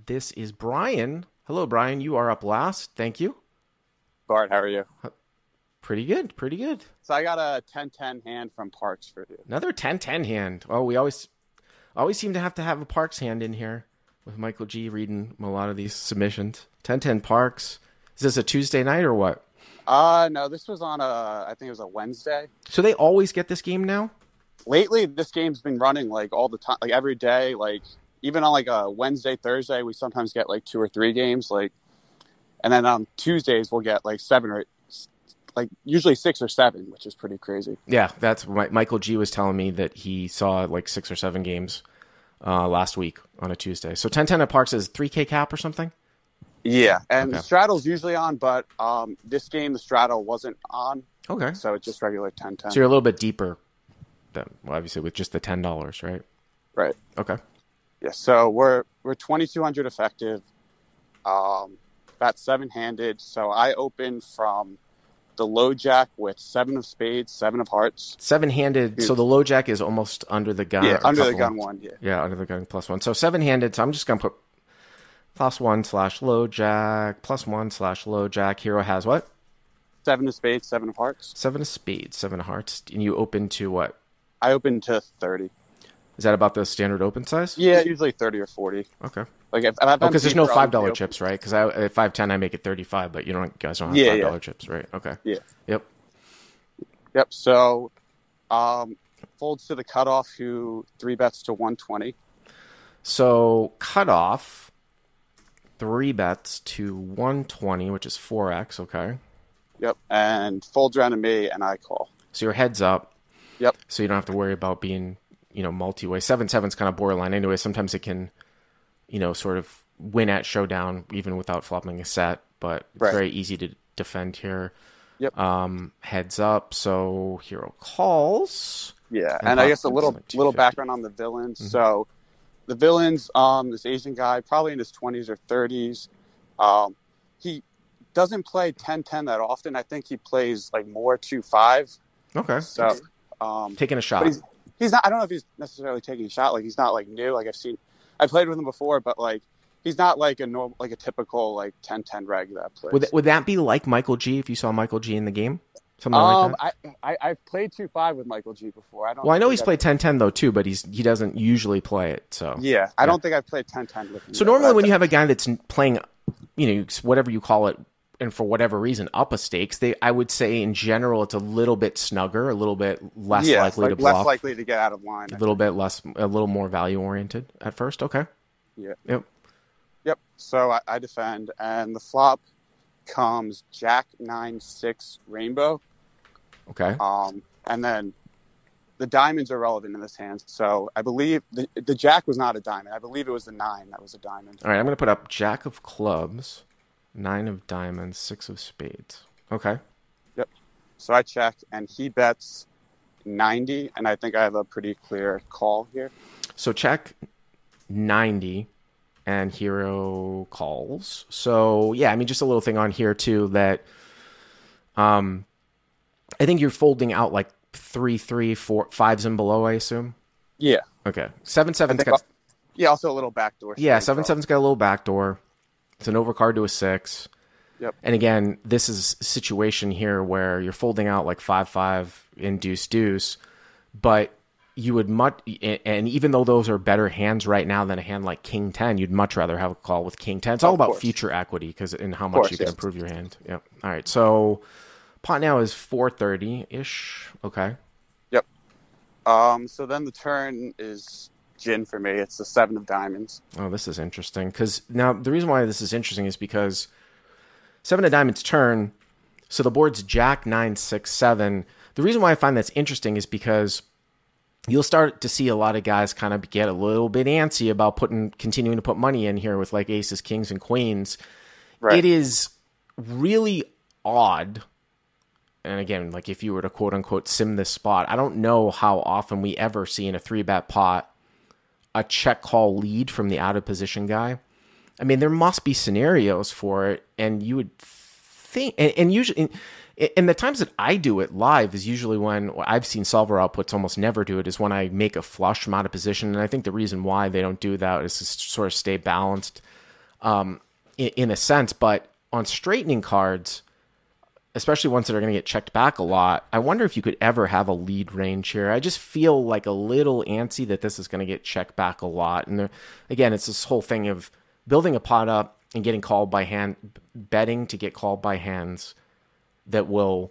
This is Brian. Hello, Brian. You are up last. Thank you. Bart, how are you? Pretty good. Pretty good. So I got a 10-10 hand from Parks for you. Another 10-10 hand. Oh, we always seem to have a Parks hand in here with Michael G reading a lot of these submissions. 10-10 Parks. Is this a Tuesday night or what? No, this was on I think it was a Wednesday. So they always get this game now? Lately, this game's been running like all the time, like every day, like even on like a Wednesday, Thursday, we sometimes get like 2 or 3 games, like, and then on Tuesdays we'll get like 7 or like usually 6 or 7, which is pretty crazy. Yeah, that's Michael G was telling me that he saw like 6 or 7 games last week on a Tuesday. So 10-10 at Parks is 3K cap or something? Yeah, and Okay. the straddle's usually on, but this game the straddle wasn't on. Okay. So it's just regular 10-10. So you're a little bit deeper than, well, obviously, with just the $10, right? Right. Okay. Yeah, so we're 2,200 effective, about 7-handed. So I open from the low jack with 7 of spades, 7 of hearts. 7-handed. So the low jack is almost under the gun. Yeah, or under the couple- gun one. Yeah. Yeah, under the gun +1. So 7-handed. So I'm just gonna put +1/low jack, +1/low jack. Hero has what? 7 of spades, 7 of hearts. 7 of spades, 7 of hearts. And you open to what? I open to 30. Is that about the standard open size? Yeah, usually 30 or 40. Okay. Like if I'm Because there's no deeper, I'll $5 open- chips, right? Because at 5-10 I make it 35, but guys don't have Yeah, $5 yeah. chips, right? Okay. Yeah. Yep. Yep. So, folds to the cutoff who 3 bets to 120. So cutoff 3 bets to 120, which is 4x. Okay. Yep. And folds around to me, and I call. So your head's up. Yep. So you don't have to worry about being, multi-way. 7-7's kind of borderline anyway. Sometimes it can, sort of win at showdown even without flopping a set, but it's Right. very easy to defend here. Yep. Heads up. So hero calls. Yeah, And and I guess a Parks little is like little 250. background on the villains. Mhm. So, the villains, this Asian guy, probably in his 20s or 30s. He doesn't play 10-10 that often. I think he plays like more 2-5. Okay. So, Taking a shot. but he's not. I don't know if he's necessarily taking a shot. Like he's not like new. Like I played with him before, but like he's not like a typical like 10-10 reg that plays. Would that be like Michael G if you saw Michael G in the game? Something like that? I've played 2-5 with Michael G before. Well, I know think he's I've- played 10-10 though too, but he doesn't usually play it. So Yeah, I don't think I've played 10-10 with him. So yet, normally but when you have a guy that's playing, whatever you call it, and for whatever reason up a stakes, I would say in general it's a little bit snugger, a little bit less yeah, likely to like bluff, less likely to get out of line. a little more value oriented at first. Okay. Yeah. Yep. Yep. So I defend, and the flop comes Jack 9-6 Rainbow. Okay. And then the diamonds are relevant in this hand. So I believe the Jack was not a diamond. I believe it was the 9 that was a diamond. All right. I'm going to put up Jack of clubs, 9 of diamonds, 6 of spades. Okay. So I check, and he bets 90, and I think I have a pretty clear call here. So check 90 and hero calls. So yeah, I mean, just a little thing on here too that I think you're folding out like 3, 4, 5s and below, I assume. Yeah. Okay. 7-7's think got Yeah, also a little backdoor. yeah, straight 7-7's got a little backdoor. It's an overcard to a 6. Yep. And again, this is a situation here where you're folding out like 5-5 in deuce, but you would and even though those are better hands right now than a hand like King 10, you'd much rather have a call with King 10. It's all Of about course. future equity and how much course, you can yes. improve your hand. Yep. All right. So pot now is 430-ish. Okay. Yep. So then the turn is gin for me. It's the 7 of diamonds. Oh, this is interesting. Because now the reason why this is interesting is because 7 of diamonds turn, so the board's Jack 9-6-7. The reason why I find that's interesting is because you'll start to see a lot of guys kind of get a little bit antsy about continuing to put money in here with like aces, kings, and queens. Right. It is really odd. And again, like if you were to quote unquote sim this spot, I don't know how often we ever see in a 3-bet pot a check call lead from the out of position guy. I mean, there must be scenarios for it, and you would think, and usually, and the times that I do it live is usually when I've seen solver outputs almost never do it, is when I make a flush from out of position, and I think the reason why they don't do that is to sort of stay balanced. in a sense. But on straightening cards, especially ones that are going to get checked back a lot, I wonder if you could ever have a lead range here. I just feel like a little antsy that this is going to get checked back a lot. And again, it's this whole thing of building a pot up and getting called by hand, betting to get called by hands that will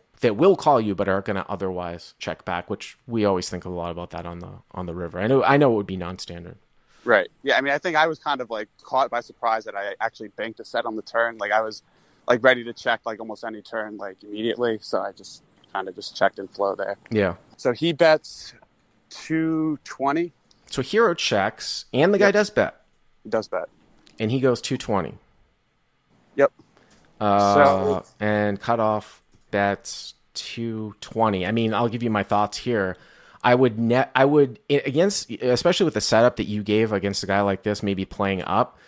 call you but are going to otherwise check back, which we always think a lot about that on the river. I know it would be non-standard. Right. Yeah. I mean, I think I was kind of like caught by surprise that I actually banked a set on the turn. Like I was like ready to check like almost any turn like immediately. So I just kind of just checked in flow there. Yeah. So he bets 220. So hero checks and the guy does bet. He does bet. And he goes 220. Yep. And cutoff bets 220. I mean, I'll give you my thoughts here. I would against, especially with the setup that you gave against a guy like this, maybe playing up,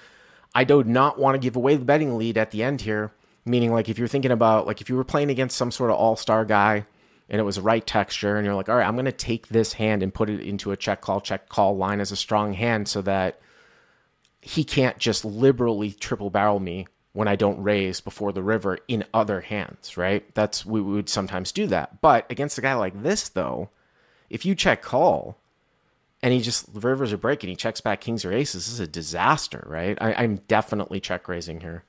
I do not want to give away the betting lead at the end here. Meaning, like, if you're thinking about, like, if you were playing against some sort of all-star guy and it was the right texture and you're like, all right, I'm going to take this hand and put it into a check call line as a strong hand so that he can't just liberally triple barrel me when I don't raise before the river in other hands, right? We would sometimes do that. But against a guy like this, though, if you check call and the rivers are breaking, he checks back kings or aces, this is a disaster, right? I'm definitely check raising here.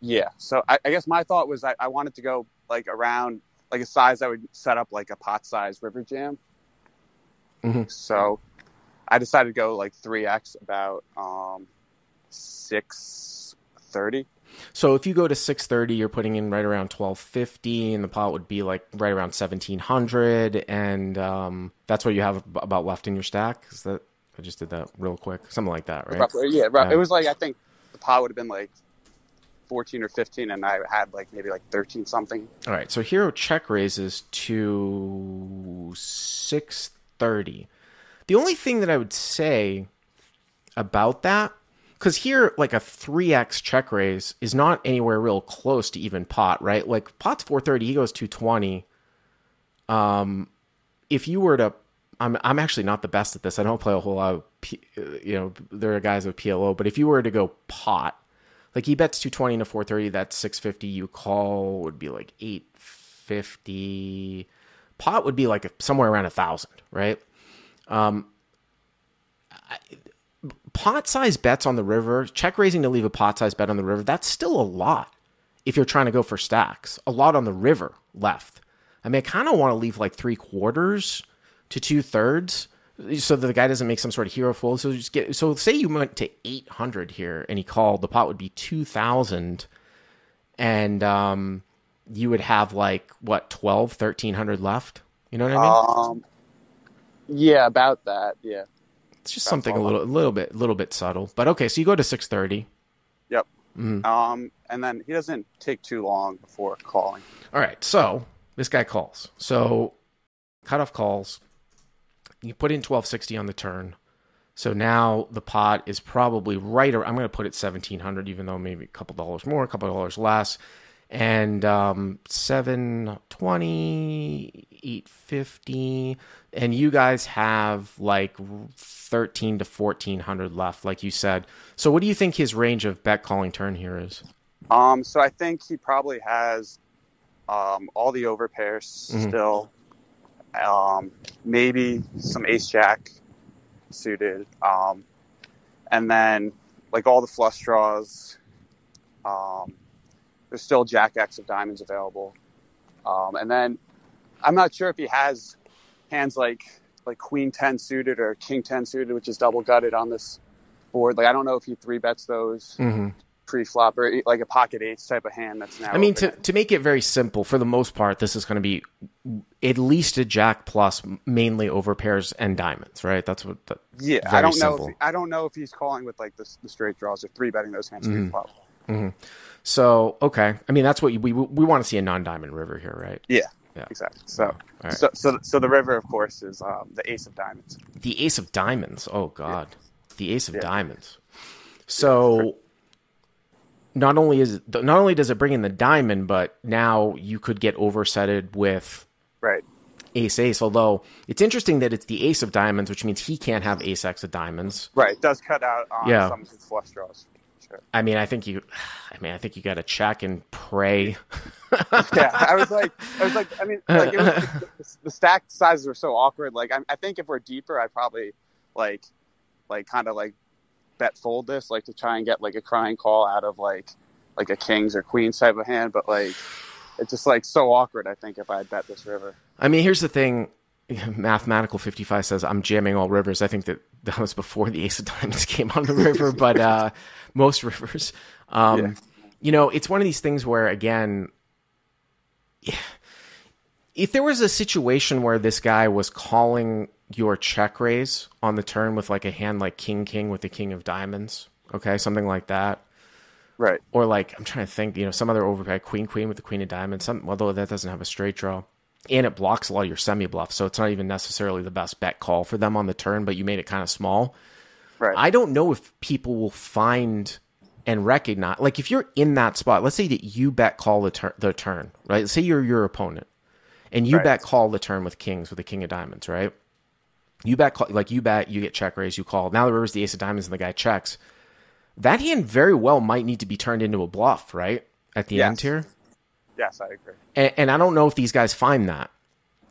Yeah. So I guess my thought was I wanted to go like around like a size that would set up like a pot size river jam. Mm-hmm. So I decided to go like 3x about 630. So if you go to 630, you're putting in right around 1250, and the pot would be like right around 1700, and that's what you have about left in your stack. Is that I just did that real quick, something like that, right? Roughly, yeah. It was like I think the pot would have been like 14 or 15, and I had like maybe like 13 something. All right, so hero check raises to 630. The only thing that I would say about that, because here, like a 3x check raise is not anywhere real close to even pot, right? Like pot's 430, he goes 220. If you were to, I'm actually not the best at this. I don't play a whole lot of, there are guys with PLO, but if you were to go pot, like he bets 220 to 430, that's 650. You call would be like 850. Pot would be like somewhere around 1,000, right? Pot size bets on the river, check raising to leave a pot size bet on the river, that's still a lot if you're trying to go for stacks. A lot on the river left. I mean, I kind of want to leave like 3/4 to 2/3 so that the guy doesn't make some sort of hero fold. So say you went to 800 here and he called, the pot would be 2,000, and you would have like what, 1,300 left. You know what I mean? Yeah, about that. Yeah. It's just something a little bit subtle, but okay. So you go to 630. Yep. Mm-hmm. And then he doesn't take too long before calling. All right. So this guy calls. So cutoff calls. You put in 1260 on the turn. So now the pot is probably right around, I'm going to put it 1,700, even though maybe a couple dollars more, a couple dollars less. And 720, 850, and you guys have like 13 to 1,400 left, like you said. So what do you think his range of bet calling turn here is? So I think he probably has all the overpairs still, maybe some ace jack suited, and then like all the flush draws. There's still Jack X of diamonds available. And then I'm not sure if he has hands like Queen 10 suited or King 10 suited, which is double gutted on this board. Like, I don't know if he 3-bets those pre-flop or like a pocket eights type of hand that's now. I mean, to make it very simple, for the most part, this is going to be at least a Jack plus, mainly over pairs and diamonds, right? That's what. Yeah, I don't know. I don't know if he's calling with like the straight draws or 3-betting those hands pre-flop. Mm-hmm. So, okay. I mean, that's what we want to see, a non-diamond river here, right? Yeah, exactly. So, right. so the river, of course, is the ace of diamonds. The ace of diamonds. Oh, God. Yeah. The ace of diamonds. So, not only does it bring in the diamond, but now you could get oversetted with ace, although it's interesting that it's the ace of diamonds, which means he can't have ace X of diamonds. Right. It does cut out on some of his flush draws. sure. I mean, I think you got to check and pray. Yeah, I was like, I mean, like, the stack sizes were so awkward. Like, I think if we're deeper, I'd probably like kind of like bet fold this, like to try and get like a crying call out of like a kings or queens type of hand. But like, it's just like so awkward. I think if I had bet this river. I mean, here's the thing. Mathematical 55 says I'm jamming all rivers. I think that was before the ace of diamonds came on the river, but most rivers. You know, it's one of these things where, again, if there was a situation where this guy was calling your check raise on the turn with like a hand like king with the king of diamonds, okay, something like that. Right. Or like, I'm trying to think, you know, some other overbet, queen with the queen of diamonds, although that doesn't have a straight draw. And it blocks a lot of your semi-bluff, so it's not even necessarily the best bet call for them on the turn, but you made it kind of small. Right. I don't know if people will find and recognize, like if you're in that spot, let's say that you bet call the turn, right? Let's say you're your opponent, and you bet call the turn with kings, with the king of diamonds, right? You bet, you get check raise, you call. Now the river's the ace of diamonds and the guy checks. That hand very well might need to be turned into a bluff, right? At the end here. Yes, I agree. And I don't know if these guys find that.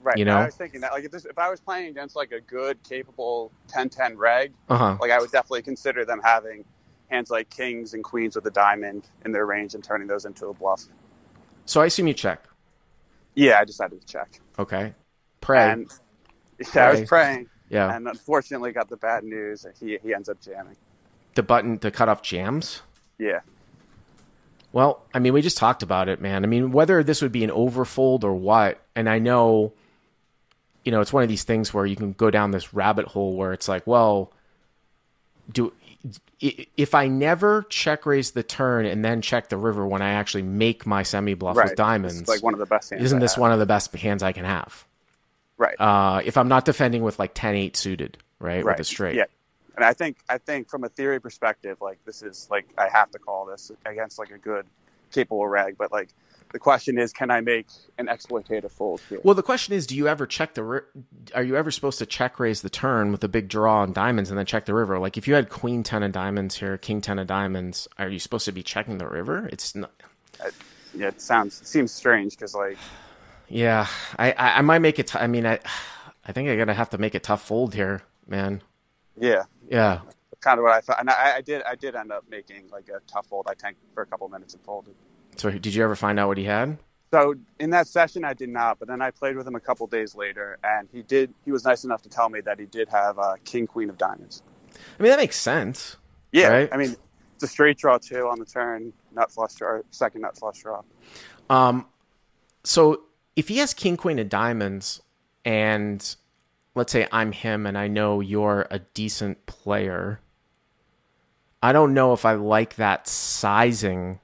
Right. You know? I was thinking that, like, if I was playing against like a good, capable 10-10 reg, Uh-huh. like I would definitely consider them having hands like kings and queens with a diamond in their range and turning those into a bluff. So I assume you check. Yeah, I decided to check. Okay. Pray. And I was praying. Yeah. And unfortunately got the bad news. He ends up jamming. The button to cut off jams? Yeah. Well, I mean, we just talked about it, man. I mean, whether this would be an overfold or what, and I know, you know, it's one of these things where you can go down this rabbit hole where it's like, well, if I never check raise the turn and then check the river when I actually make my semi bluff with diamonds, it's like one of the best hands. Isn't this one of the best hands I can have? Right. If I'm not defending with like 10-8 suited, right? With a straight. Yeah. And I think from a theory perspective, like this is like I have to call this against like a good, capable reg. But like the question is, can I make an exploitative fold here? Well, the question is, do you ever check are you ever supposed to check raise the turn with a big draw on diamonds and then check the river? Like if you had queen 10 of diamonds here, king 10 of diamonds, are you supposed to be checking the river? It's not. Yeah, it seems strange because like. Yeah, I might make it. I mean, I think I'm gonna have to make a tough fold here, man. Yeah. Yeah. Kind of what I thought, and I did end up making like a tough fold. I tanked for a couple of minutes and folded. So did you ever find out what he had? So in that session, I did not, but then I played with him a couple days later, and he was nice enough to tell me that he did have king queen of diamonds. I mean, that makes sense. Yeah, right? I mean, it's a straight draw too on the turn, nut flush draw, second nut flush draw. So if he has king queen of diamonds, and let's say I'm him, and I know you're a decent player, I don't know if I like that sizing.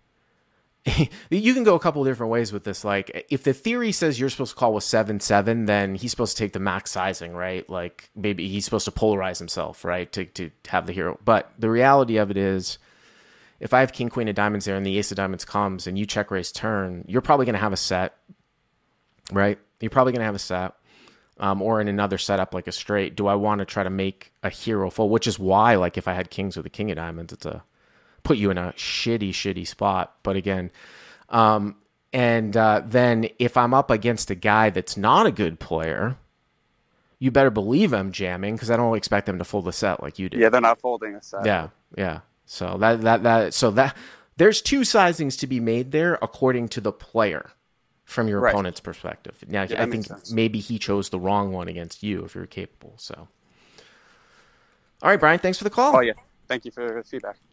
You can go a couple of different ways with this. Like, if the theory says you're supposed to call with 7-7, then he's supposed to take the max sizing, right? Like, maybe he's supposed to polarize himself, right, to have the hero. But the reality of it is, if I have king, queen of diamonds there and the ace of diamonds comes and you check raise turn, you're probably going to have a set, right? You're probably going to have a set. Or in another setup like a straight. Do I want to try to make a hero fold? Which is why, like, if I had kings with a king of diamonds, it's put you in a shitty spot. But again, then if I'm up against a guy that's not a good player, you better believe I'm jamming because I don't expect them to fold a set like you did. Yeah, they're not folding a set. Yeah. So that there's two sizings to be made there according to the player from your opponent's perspective. Now, yeah, I think maybe he chose the wrong one against you if you're capable. So, all right, Brian, thanks for the call. Oh yeah, thank you for the feedback.